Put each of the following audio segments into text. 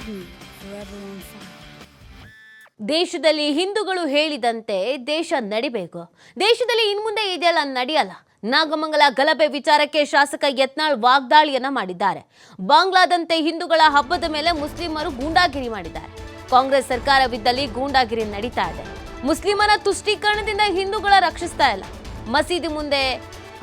me forever on fire. ದೇಶದಲ್ಲಿ ಹಿಂದೂಗಳು ಹೇಳಿದಂತೆ ದೇಶ ನಡಿಬೇಕು. ದೇಶದಲ್ಲಿ ಇನ್ಮುಂದೆ ಇದೆಲ್ಲ ನಡೆಯಲ್ಲ. ನಾಗಮಂಗಲ ಗಲಭೆ ವಿಚಾರಕ್ಕೆ ಶಾಸಕ ಯತ್ನಾಳ್ ವಾಗ್ದಾಳಿಯನ್ನ ಮಾಡಿದ್ದಾರೆ. ಬಾಂಗ್ಲಾದಂತೆ ಹಿಂದೂಗಳ ಹಬ್ಬದ ಮೇಲೆ ಮುಸ್ಲಿಮರು ಗೂಂಡಾಗಿರಿ ಮಾಡಿದ್ದಾರೆ. ಕಾಂಗ್ರೆಸ್ ಸರ್ಕಾರವಿದ್ದಲ್ಲಿ ಗೂಂಡಾಗಿರಿ ನಡೀತಾ ಇದೆ. ಮುಸ್ಲಿಮರ ತುಷ್ಟೀಕರಣದಿಂದ ಹಿಂದೂಗಳ ರಕ್ಷಿಸ್ತಾ ಇಲ್ಲ. ಮಸೀದಿ ಮುಂದೆ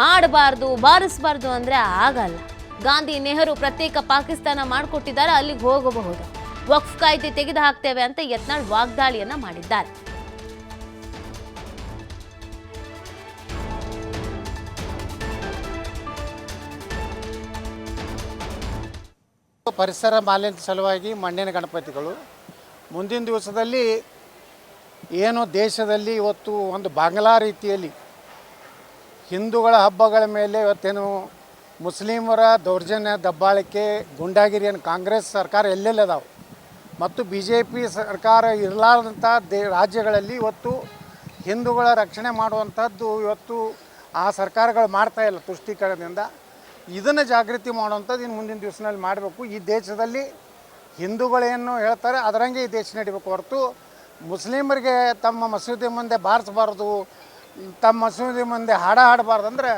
ಹಾಡಬಾರ್ದು, ಬಾರಿಸಬಾರ್ದು ಅಂದ್ರೆ ಆಗಲ್ಲ. ಗಾಂಧಿ ನೆಹರು ಪ್ರತ್ಯೇಕ ಪಾಕಿಸ್ತಾನ ಮಾಡಿಕೊಟ್ಟಿದ್ದಾರೆ, ಅಲ್ಲಿಗೆ ಹೋಗಬಹುದು. ವಕ್ಫ್ ಕಾಯ್ದೆ ತೆಗೆದು ಹಾಕ್ತೇವೆ ಅಂತ ಯತ್ನಾಳ್ ವಾಗ್ದಾಳಿಯನ್ನ ಮಾಡಿದ್ದಾರೆ. ಪರಿಸರ ಮಾಲಿನ್ಯ ಸಲುವಾಗಿ ಮಣ್ಣಿನ ಗಣಪತಿಗಳು ಮುಂದಿನ ದಿವಸದಲ್ಲಿ ಏನು ದೇಶದಲ್ಲಿ ಇವತ್ತು ಒಂದು ಬಾಂಗ್ಲಾ ರೀತಿಯಲ್ಲಿ ಹಿಂದೂಗಳ ಹಬ್ಬಗಳ ಮೇಲೆ ಇವತ್ತೇನು ಮುಸ್ಲಿಮರ ದೌರ್ಜನ್ಯ ದಬ್ಬಾಳಿಕೆ ಗುಂಡಾಗಿರಿಯನ್ನು ಕಾಂಗ್ರೆಸ್ ಸರ್ಕಾರ ಎಲ್ಲೆಲ್ಲದಾವೆ ಮತ್ತು BJP ಸರ್ಕಾರ ಇರಲಾರ್ದಂಥ ರಾಜ್ಯಗಳಲ್ಲಿ ಇವತ್ತು ಹಿಂದೂಗಳ ರಕ್ಷಣೆ ಮಾಡುವಂಥದ್ದು ಇವತ್ತು ಆ ಸರ್ಕಾರಗಳು ಮಾಡ್ತಾ ಇಲ್ಲ ತುಷ್ಟೀಕರಣದಿಂದ. ಇದನ್ನು ಜಾಗೃತಿ ಮಾಡುವಂಥದ್ದು ಇನ್ನು ಮುಂದಿನ ದಿವಸದಲ್ಲಿ ಮಾಡಬೇಕು. ಈ ದೇಶದಲ್ಲಿ ಹಿಂದೂಗಳೇನು ಹೇಳ್ತಾರೆ ಅದರಂಗೆ ಈ ದೇಶ ನಡಿಬೇಕು ಹೊರತು ಮುಸ್ಲಿಮರಿಗೆ ತಮ್ಮ ಮಸೀದಿ ಮುಂದೆ ಬಾರಿಸಬಾರ್ದು, ತಮ್ಮ ಮಸೀದಿ ಮುಂದೆ ಹಾಡಬಾರ್ದು ಅಂದರೆ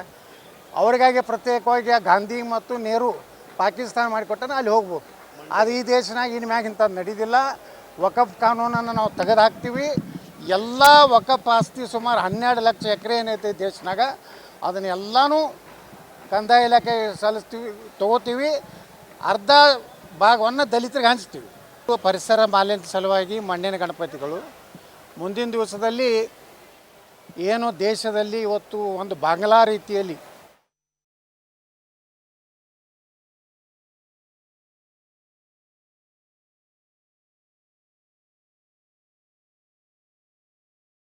ಅವ್ರಿಗಾಗಿ ಪ್ರತ್ಯೇಕವಾಗಿ ಗಾಂಧಿ ಮತ್ತು ನೆಹರು ಪಾಕಿಸ್ತಾನ ಮಾಡಿಕೊಟ್ಟಾರೆ, ಅಲ್ಲಿ ಹೋಗ್ಬೋದು. ಅದು ಈ ದೇಶನಾಗ ಇನ್ನು ಮ್ಯಾಗ ಇಂಥದ್ದು ನಡೀದಿಲ್ಲ. ವಕಫ್ ಕಾನೂನನ್ನು ನಾವು ತೆಗೆದು ಹಾಕ್ತೀವಿ. ಎಲ್ಲ ವಕಫ್ ಆಸ್ತಿ ಸುಮಾರು 12 ಲಕ್ಷ ಎಕರೆ ಏನೈತೆ ದೇಶನಾಗ ಅದನ್ನೆಲ್ಲನೂ ಕಂದಾಯ ಇಲಾಖೆ ಸಲ್ಲಿಸ್ತೀವಿ, ತೊಗೋತೀವಿ. ಅರ್ಧ ಭಾಗವನ್ನು ದಲಿತರಿಗೆ ಹಂಚ್ತೀವಿ. ಪರಿಸರ ಮಾಲಿನ್ಯ ಸಲುವಾಗಿ ಮಣ್ಣಿನ ಗಣಪತಿಗಳು ಮುಂದಿನ ದಿವಸದಲ್ಲಿ ಏನು ದೇಶದಲ್ಲಿ ಇವತ್ತು ಒಂದು ಬಾಂಗ್ಲಾ ರೀತಿಯಲ್ಲಿ